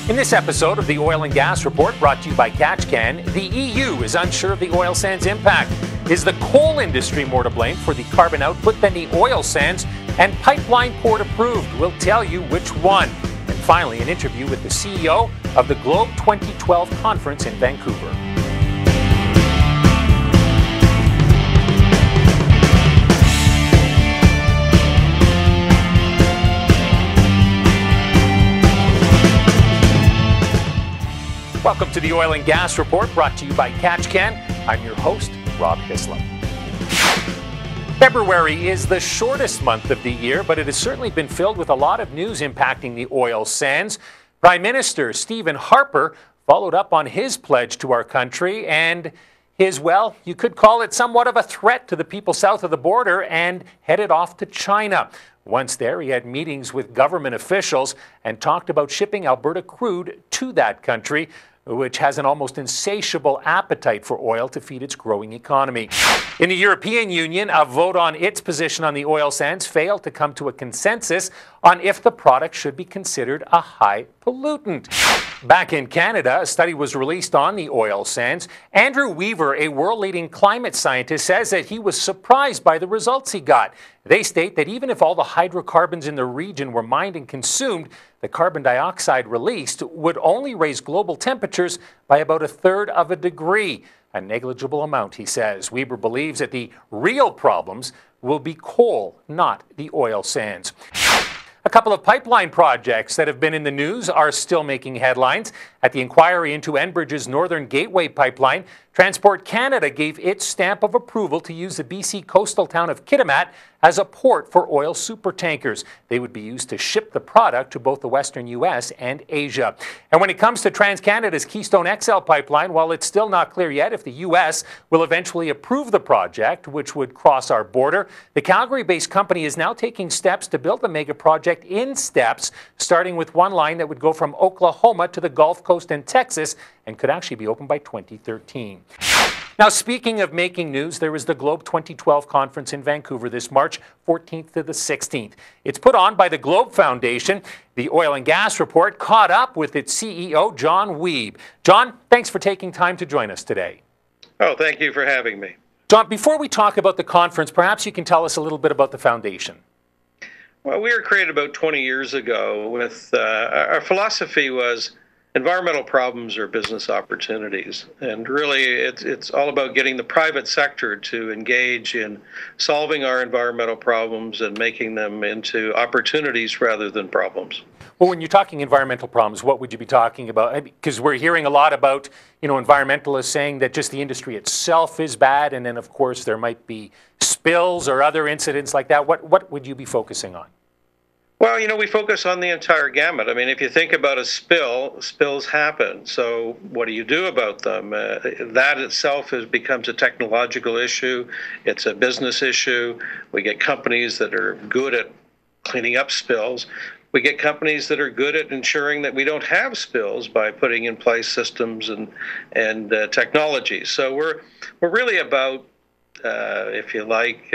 In this episode of the Oil and Gas Report, brought to you by Katch, the EU is unsure of the oil sands impact. Is the coal industry more to blame for the carbon output than the oil sands? And pipeline port approved. We'll tell you which one. And finally, an interview with the CEO of the Globe 2012 conference in Vancouver. Welcome to the Oil and Gas Report, brought to you by Katch. I'm your host, Rob Hislop. February is the shortest month of the year, but it has certainly been filled with a lot of news impacting the oil sands. Prime Minister Stephen Harper followed up on his pledge to our country and his, well, you could call it somewhat of a threat to the people south of the border, and headed off to China. Once there, he had meetings with government officials and talked about shipping Alberta crude to that country, which has an almost insatiable appetite for oil to feed its growing economy. In the European Union, a vote on its position on the oil sands failed to come to a consensus on if the product should be considered a high pollutant. Back in Canada, a study was released on the oil sands. Andrew Wiebe, a world-leading climate scientist, says that he was surprised by the results he got. They state that even if all the hydrocarbons in the region were mined and consumed, the carbon dioxide released would only raise global temperatures by about a third of a degree. A negligible amount, he says. Wiebe believes that the real problems will be coal, not the oil sands. A couple of pipeline projects that have been in the news are still making headlines. At the inquiry into Enbridge's Northern Gateway pipeline, Transport Canada gave its stamp of approval to use the BC coastal town of Kitimat as a port for oil supertankers. They would be used to ship the product to both the western U.S. and Asia. And when it comes to TransCanada's Keystone XL pipeline, while it's still not clear yet if the U.S. will eventually approve the project, which would cross our border, the Calgary-based company is now taking steps to build the mega project in steps, starting with one line that would go from Oklahoma to the Gulf Coast and Texas and could actually be open by 2013. Now, speaking of making news, there is the Globe 2012 conference in Vancouver this March 14th to the 16th. It's put on by the Globe Foundation. The Oil and Gas Report caught up with its CEO, John Wiebe. John, thanks for taking time to join us today. Oh, thank you for having me. John, before we talk about the conference, perhaps you can tell us a little bit about the foundation. Well, we were created about 20 years ago with, our philosophy was environmental problems are business opportunities. And really, it's all about getting the private sector to engage in solving our environmental problems and making them into opportunities rather than problems. Well, when you're talking environmental problems, what would you be talking about? Because we're hearing a lot about, environmentalists saying that just the industry itself is bad, and then, of course, there might be spills or other incidents like that. What would you be focusing on? Well, we focus on the entire gamut. I mean, if you think about a spill, spills happen. So what do you do about them? That itself becomes a technological issue. It's a business issue. We get companies that are good at cleaning up spills. We get companies that are good at ensuring that we don't have spills by putting in place systems and technology. So we're really about, if you like,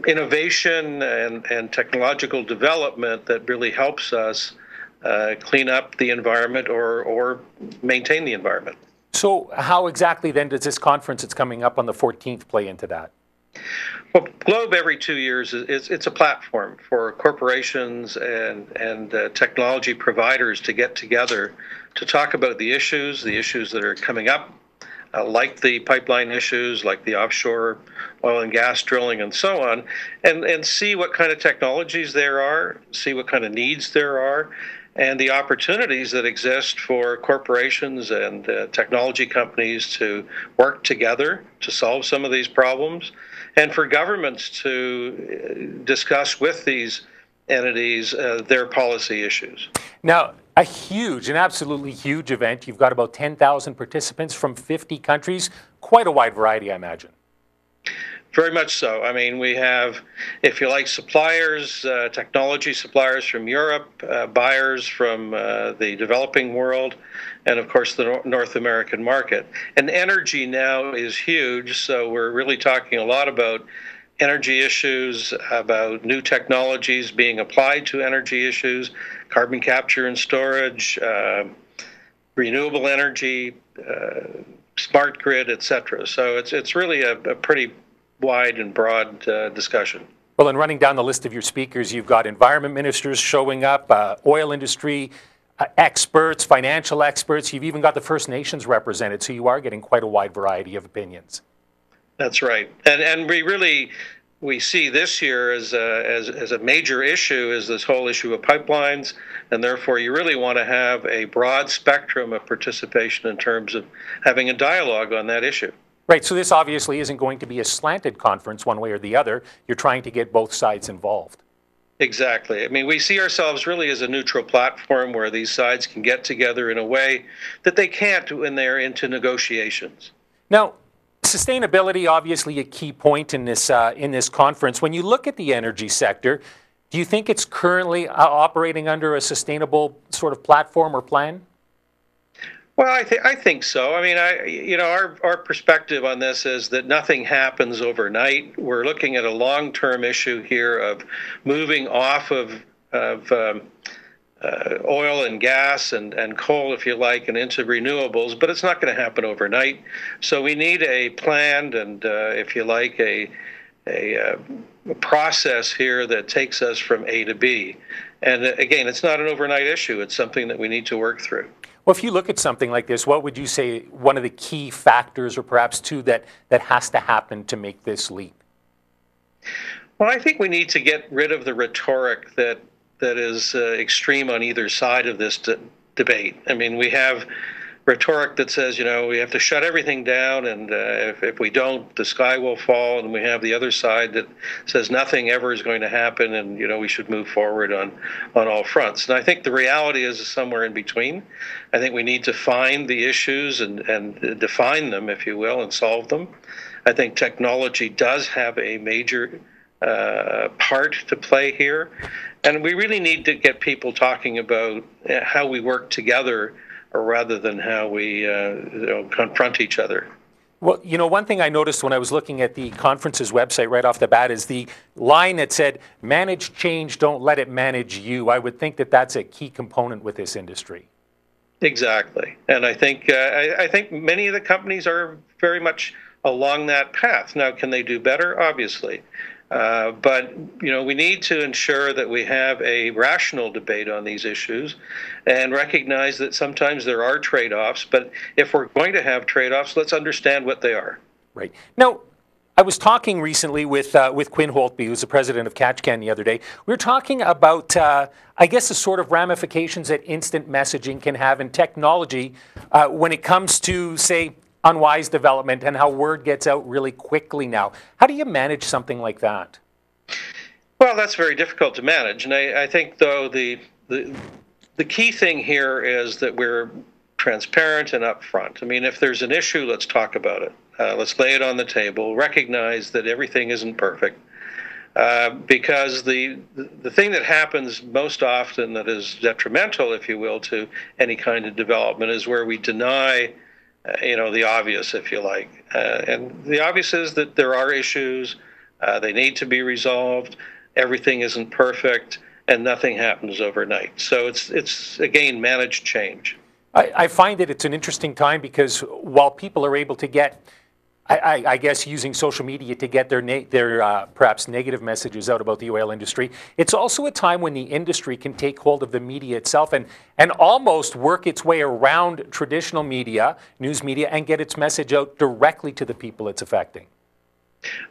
innovation and technological development that really helps us clean up the environment or maintain the environment. So how exactly then does this conference that's coming up on the 14th play into that? Well, Globe every 2 years, it's a platform for corporations and technology providers to get together to talk about the issues that are coming up, like the pipeline issues, like the offshore oil and gas drilling and so on, and see what kind of technologies there are, see what kind of needs there are, and the opportunities that exist for corporations and technology companies to work together to solve some of these problems, and for governments to discuss with these entities their policy issues. Now, an absolutely huge event. You've got about 10,000 participants from 50 countries. Quite a wide variety, I imagine. Very much so. I mean, we have, if you like, suppliers, technology suppliers from Europe, buyers from the developing world, and of course the North American market. And energy now is huge, so we're really talking a lot about energy issues, about new technologies being applied to energy issues, carbon capture and storage, renewable energy, smart grid, etc. So it's really a pretty wide and broad discussion. Well, in running down the list of your speakers, you've got environment ministers showing up, oil industry experts, financial experts. You've even got the First Nations represented, so you are getting quite a wide variety of opinions. That's right, and we see this year as a major issue is this whole issue of pipelines, and therefore you really want to have a broad spectrum of participation in terms of having a dialogue on that issue. Right, so this obviously isn't going to be a slanted conference one way or the other. You're trying to get both sides involved. Exactly. I mean, we see ourselves really as a neutral platform where these sides can get together in a way that they can't when they're into negotiations. Now, sustainability, obviously a key point in this conference. When you look at the energy sector, do you think it's currently operating under a sustainable sort of platform or plan? Well, I think so. I mean, our perspective on this is that nothing happens overnight. We're looking at a long-term issue here of moving off of oil and gas and coal, if you like, and into renewables, but it's not going to happen overnight. So we need a planned and, if you like, a process here that takes us from A to B. And again, it's not an overnight issue. It's something that we need to work through. Well, if you look at something like this, what would you say one of the key factors, or perhaps two, that has to happen to make this leap? Well, I think we need to get rid of the rhetoric that is extreme on either side of this debate. I mean, we have rhetoric that says, we have to shut everything down, and if we don't, the sky will fall. And we have the other side that says nothing ever is going to happen, and we should move forward on all fronts. And I think the reality is somewhere in between. I think we need to find the issues and define them, if you will, and solve them. I think technology does have a major part to play here, and we really need to get people talking about how we work together, or rather than how we confront each other. Well, one thing I noticed when I was looking at the conference's website right off the bat is the line that said, "Manage change, don't let it manage you." I would think that that's a key component with this industry. Exactly, and I think many of the companies are very much along that path. Now, can they do better? Obviously. But we need to ensure that we have a rational debate on these issues and recognize that sometimes there are trade-offs. But if we're going to have trade-offs, let's understand what they are. Right. Now, I was talking recently with Quinn Holtby, who's the president of Katch the other day. We were talking about, I guess, the sort of ramifications that instant messaging can have in technology when it comes to, say, unwise development and how word gets out really quickly now. How do you manage something like that? Well, that's very difficult to manage. And I think, though, the key thing here is that we're transparent and upfront. I mean, if there's an issue, let's talk about it. Let's lay it on the table, recognize that everything isn't perfect. Because the thing that happens most often that is detrimental, if you will, to any kind of development is where we deny the obvious, if you like. And the obvious is that there are issues, they need to be resolved, everything isn't perfect, and nothing happens overnight. So it's again, managed change. I find that it's an interesting time because while people are able to get, I guess, using social media to get their perhaps negative messages out about the oil industry, it's also a time when the industry can take hold of the media itself and almost work its way around traditional media, news media, and get its message out directly to the people it's affecting.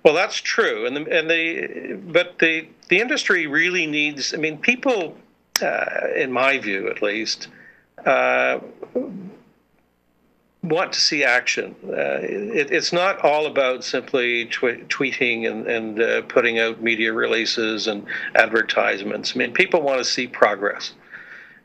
Well, that's true, but the industry really needs. I mean, people, in my view, at least, want to see action. It's not all about simply tweeting and putting out media releases and advertisements. I mean, people want to see progress.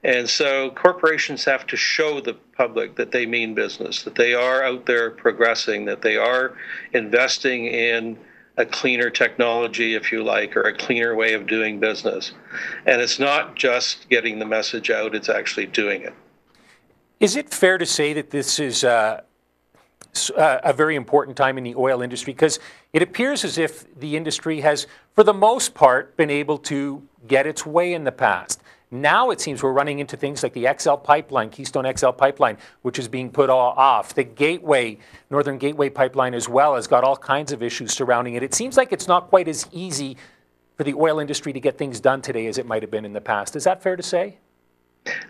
And so corporations have to show the public that they mean business, that they are out there progressing, that they are investing in a cleaner technology, if you like, or a cleaner way of doing business. And it's not just getting the message out, it's actually doing it. Is it fair to say that this is a very important time in the oil industry because it appears as if the industry has, for the most part, been able to get its way in the past. Now it seems we're running into things like the XL pipeline, Keystone XL pipeline, which is being put off. The Gateway, Northern Gateway pipeline as well, has got all kinds of issues surrounding it. It seems like it's not quite as easy for the oil industry to get things done today as it might have been in the past. Is that fair to say?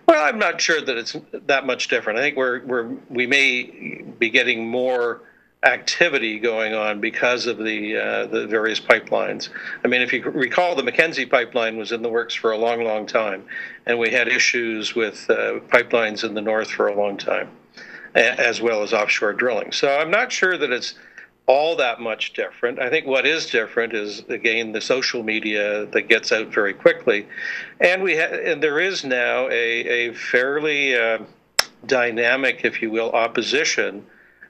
Well, I'm not sure that it's that much different. I think we may be getting more activity going on because of the various pipelines. I mean, if you recall, the Mackenzie pipeline was in the works for a long, long time, and we had issues with pipelines in the north for a long time, as well as offshore drilling. So I'm not sure that it's all that much different. I think what is different is, again, the social media that gets out very quickly, and there is now a fairly dynamic, if you will, opposition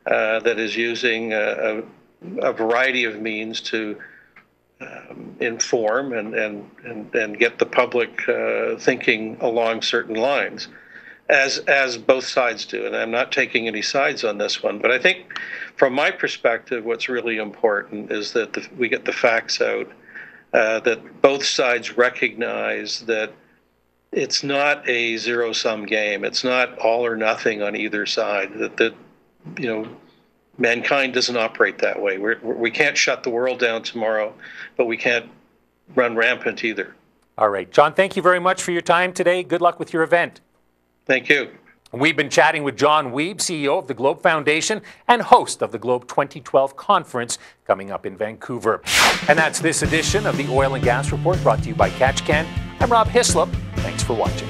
that is using a variety of means to inform and get the public thinking along certain lines, as both sides do. And I'm not taking any sides on this one, but I think from my perspective, what's really important is that we get the facts out, that both sides recognize that it's not a zero-sum game. It's not all or nothing on either side. That mankind doesn't operate that way. We can't shut the world down tomorrow, but we can't run rampant either. All right. John, thank you very much for your time today. Good luck with your event. Thank you. We've been chatting with John Wiebe, CEO of the Globe Foundation and host of the Globe 2012 conference coming up in Vancouver. And that's this edition of the Oil and Gas Report, brought to you by Katch. I'm Rob Hislop. Thanks for watching.